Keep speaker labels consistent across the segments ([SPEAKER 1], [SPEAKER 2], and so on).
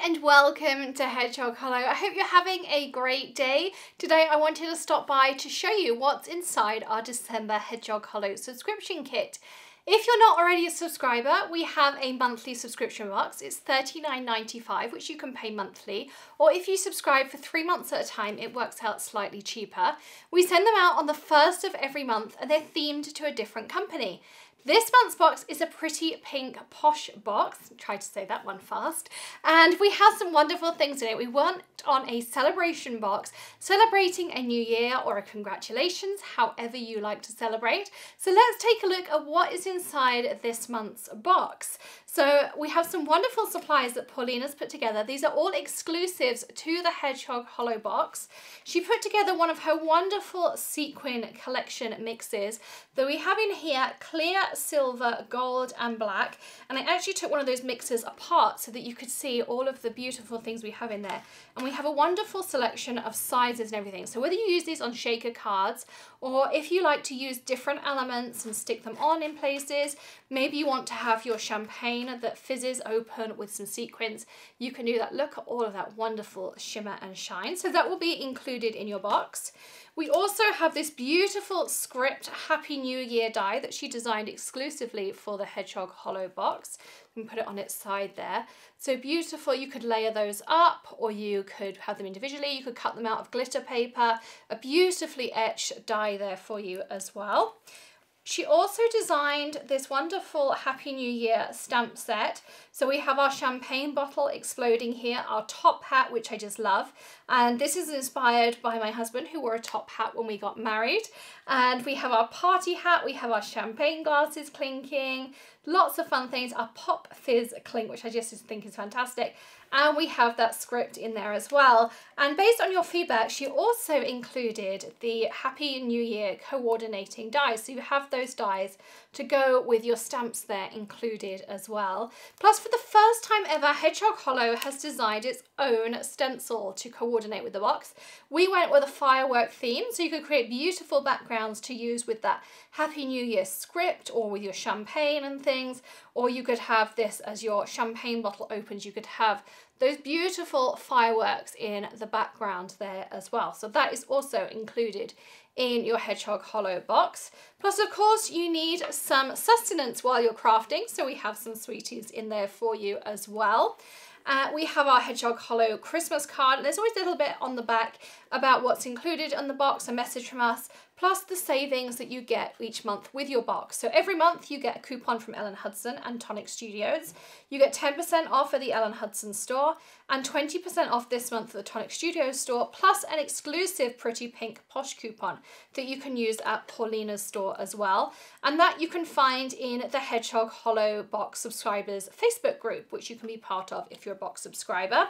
[SPEAKER 1] and welcome to Hedgehog Hollow. I hope you're having a great day. Today I wanted to stop by to show you what's inside our December Hedgehog Hollow subscription kit. If you're not already a subscriber, we have a monthly subscription box. It's $39.95, which you can pay monthly, or if you subscribe for 3 months at a time, it works out slightly cheaper. We send them out on the 1st of every month and they're themed to a different company. This month's box is a pretty pink posh box. Try to say that one fast. And we have some wonderful things in it. We went on a celebration box, celebrating a new year or a congratulations, however you like to celebrate. So let's take a look at what is inside this month's box. So we have some wonderful supplies that Paulina's put together. These are all exclusives to the Hedgehog Hollow box. She put together one of her wonderful sequin collection mixes that we have in here: clear, silver, gold and black. And I actually took one of those mixes apart so that you could see all of the beautiful things we have in there. And we have a wonderful selection of sizes and everything. So whether you use these on shaker cards, or if you like to use different elements and stick them on in places, maybe you want to have your champagne that fizzes open with some sequins, you can do that. Look at all of that wonderful shimmer and shine. So that will be included in your box. We also have this beautiful script Happy New Year die that she designed exclusively for the Hedgehog Hollow box. You can put it on its side there. So beautiful. You could layer those up, or you could have them individually. You could cut them out of glitter paper. A beautifully etched die there for you as well. She also designed this wonderful Happy New Year stamp set. So we have our champagne bottle exploding here, our top hat, which I just love. And this is inspired by my husband, who wore a top hat when we got married. And we have our party hat, we have our champagne glasses clinking, lots of fun things, our pop fizz clink, which I just think is fantastic. And we have that script in there as well. And based on your feedback, she also included the Happy New Year coordinating dies. So you have those dies to go with your stamps there included as well. Plus, for the first time ever, Hedgehog Hollow has designed its own stencil to coordinate with the box. We went with a firework theme, so you could create beautiful backgrounds to use with that Happy New Year script, or with your champagne and things, or you could have this as your champagne bottle opens. You could have those beautiful fireworks in the background there as well. So that is also included in your Hedgehog Hollow box. Plus, of course, you need some sustenance while you're crafting, so we have some sweeties in there for you as well. We have our Hedgehog Hollow Christmas card, and there's always a little bit on the back about what's included in the box, a message from us, plus the savings that you get each month with your box. So every month you get a coupon from Ellen Hudson and Tonic Studios. You get 10% off at the Ellen Hudson store and 20% off this month at the Tonic Studios store, plus an exclusive Pretty Pink Posh coupon that you can use at Paulina's store as well. And that you can find in the Hedgehog Hollow box subscribers Facebook group, which you can be part of if you're a box subscriber.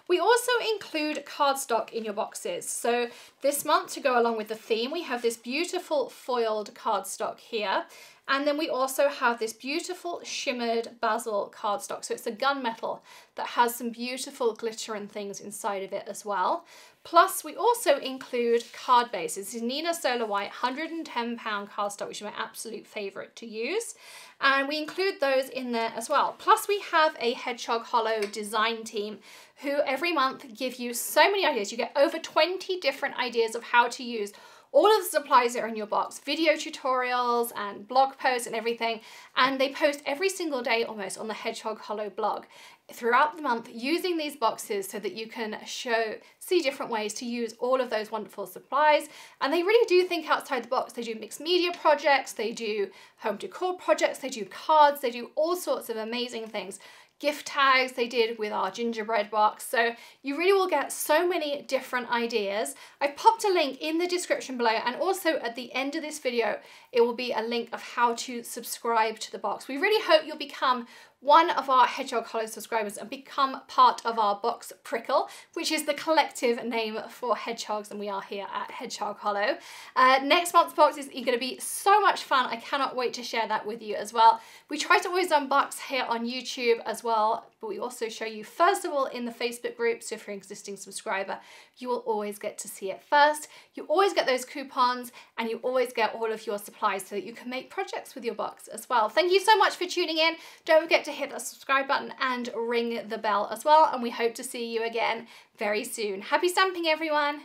[SPEAKER 1] We also include cardstock in your boxes. So this month, to go along with the theme, we have this beautiful foiled cardstock here. And then we also have this beautiful shimmered basil cardstock. So it's a gunmetal that has some beautiful glitter and things inside of it as well. Plus, we also include card bases. This is Nina Solar White 110 pound cardstock, which is my absolute favorite to use. And we include those in there as well. Plus, we have a Hedgehog Hollow design team who every month give you so many ideas. You get over 20 different ideas of how to use all of the supplies that are in your box, video tutorials and blog posts and everything. And they post every single day almost on the Hedgehog Hollow blog throughout the month using these boxes so that you can see different ways to use all of those wonderful supplies. And they really do think outside the box. They do mixed media projects, they do home decor projects, they do cards, they do all sorts of amazing things. Gift tags they did with our gingerbread box. So you really will get so many different ideas. I've popped a link in the description below, and also at the end of this video it will be a link of how to subscribe to the box. We really hope you'll become one of our Hedgehog Hollow subscribers and become part of our box prickle, which is the collective name for hedgehogs, and we are here at Hedgehog Hollow. Next month's box is going to be so much fun. I cannot wait to share that with you as well. We try to always unbox here on YouTube as well, but we also show you first of all in the Facebook group. So if you're an existing subscriber, you will always get to see it first. You always get those coupons, and you always get all of your supplies so that you can make projects with your box as well. Thank you so much for tuning in. Don't forget to to hit that subscribe button and ring the bell as well, and we hope to see you again very soon. Happy stamping, everyone.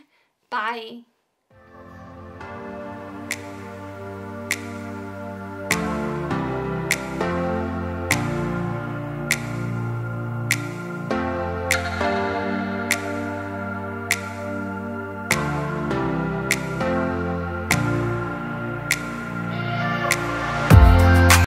[SPEAKER 1] Bye.